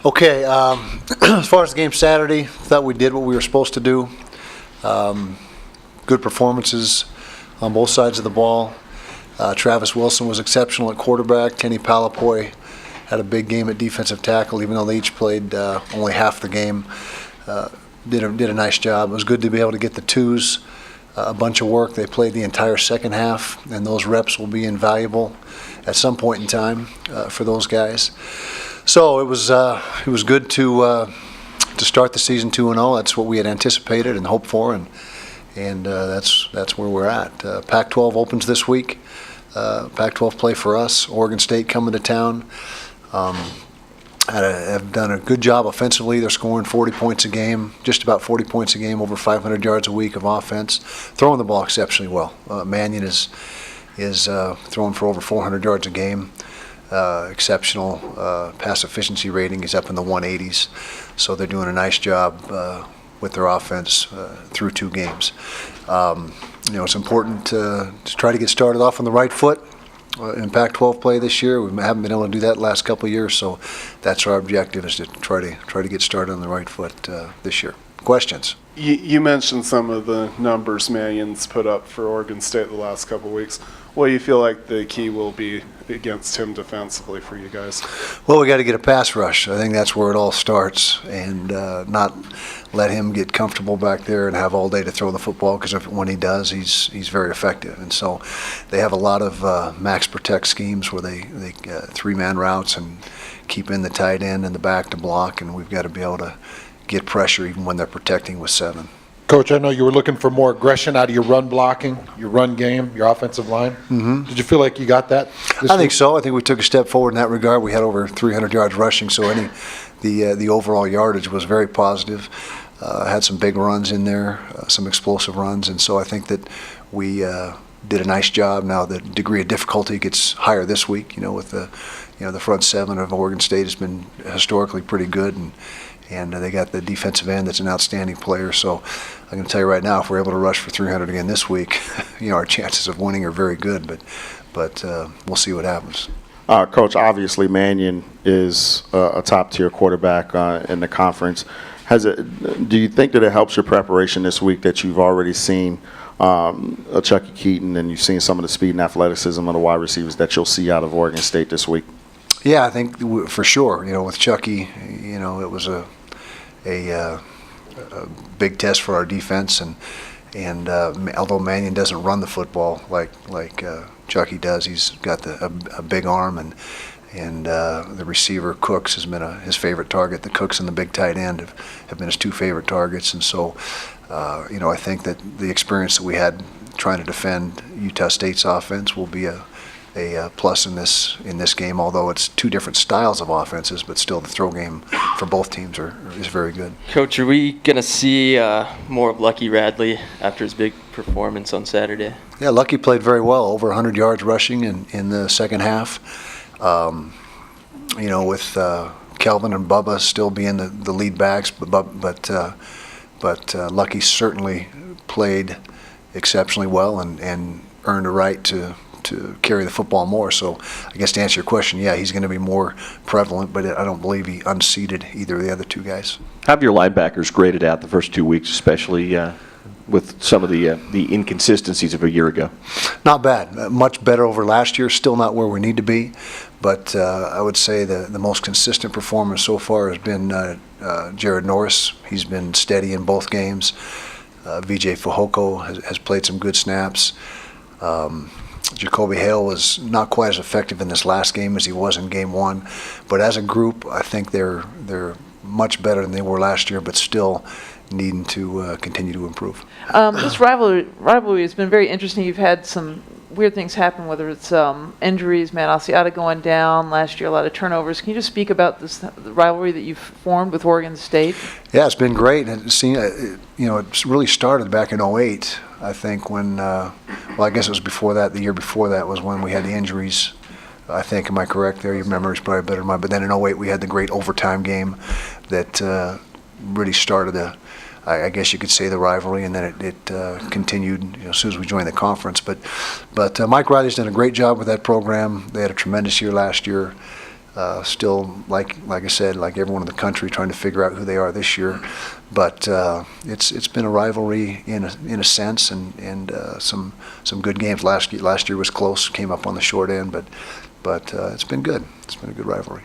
Okay, as far as the game Saturday, thought we did what we were supposed to do. Good performances on both sides of the ball. Travis Wilson was exceptional at quarterback. Tenny Palapoy had a big game at defensive tackle, even though they each played only half the game. Did a nice job. It was good to be able to get the twos a bunch of work. They played the entire second half, and those reps will be invaluable at some point in time for those guys. So it was good to start the season 2-0. That's what we had anticipated and hoped for, and that's where we're at. Pac-12 opens this week. Pac-12 play for us. Oregon State coming to town. Have done a good job offensively. They're scoring 40 points a game, just about 40 points a game, over 500 yards a week of offense. Throwing the ball exceptionally well. Mannion is throwing for over 400 yards a game. Exceptional pass efficiency rating. He's up in the 180s. So they're doing a nice job with their offense through 2 games. It's important to try to get started off on the right foot in Pac-12 play this year. We haven't been able to do that the last couple of years, so that's our objective, is to try to get started on the right foot this year. Questions? You mentioned some of the numbers Mannion's put up for Oregon State the last couple of weeks. What do you feel like the key will be against him defensively for you guys? Well, we got to get a pass rush. I think that's where it all starts, and not let him get comfortable back there and have all day to throw the football, because when he does, he's very effective. And so they have a lot of max protect schemes where they 3-man routes and keep in the tight end in the back to block, and we've got to be able to get pressure even when they're protecting with 7. Coach, I know you were looking for more aggression out of your run blocking, your run game, your offensive line. Mm-hmm. Did you feel like you got that this I think week? so. I think we took a step forward in that regard. We had over 300 yards rushing, so the overall yardage was very positive. Had some big runs in there, some explosive runs, and so I think that we did a nice job. Now the degree of difficulty gets higher this week. With the front 7 of Oregon State has been historically pretty good, and they got the defensive end that's an outstanding player. So I'm going to tell you right now, if we're able to rush for 300 again this week, our chances of winning are very good. But we'll see what happens. Coach, obviously Mannion is a top-tier quarterback in the conference. Do you think that it helps your preparation this week that you've already seen a Chucky Keaton, and you've seen some of the speed and athleticism of the wide receivers that you'll see out of Oregon State this week? Yeah, I think for sure. With Chucky, it was a big test for our defense, and although Mannion doesn't run the football like Chucky does, he's got a big arm, and the receiver Cooks has been his favorite target. The Cooks and the big tight end have been his 2 favorite targets, and so I think that the experience that we had trying to defend Utah State's offense will be a plus in this game, although it's 2 different styles of offenses, but still the throw game for both teams is very good. Coach, are we going to see more of Lucky Radley after his big performance on Saturday? Yeah, Lucky played very well, over 100 yards rushing in the second half. With Kelvin and Bubba still being the lead backs, but Lucky certainly played exceptionally well and earned a right to carry the football more. So I guess to answer your question, yeah, he's going to be more prevalent, but I don't believe he unseated either of the other 2 guys. How have your linebackers graded out the first 2 weeks, especially with some of the inconsistencies of a year ago? Not bad. Much better over last year. Still not where we need to be, but I would say the most consistent performance so far has been Jared Norris. He's been steady in both games. VJ Fehoko has played some good snaps. Jacoby Hale was not quite as effective in this last game as he was in game 1, but as a group, I think they're much better than they were last year, but still needing to continue to improve. This rivalry has been very interesting. You've had some weird things happen, whether it's injuries, Matt Asiata going down last year, a lot of turnovers. Can you just speak about this rivalry that you've formed with Oregon State? Yeah, it's been great. It really started back in 2008. I think when, I guess it was before that, the year before that was when we had the injuries. I think, am I correct there? Your memory's probably better than mine. But then in 2008 we had the great overtime game that really started I guess you could say the rivalry, and then it continued as soon as we joined the conference. But Mike Riley's done a great job with that program. They had a tremendous year last year. Still, like I said, like everyone in the country, trying to figure out who they are this year. But it's been a rivalry in a sense, and some good games. Last year was close, came up on the short end, but it's been good. It's been a good rivalry.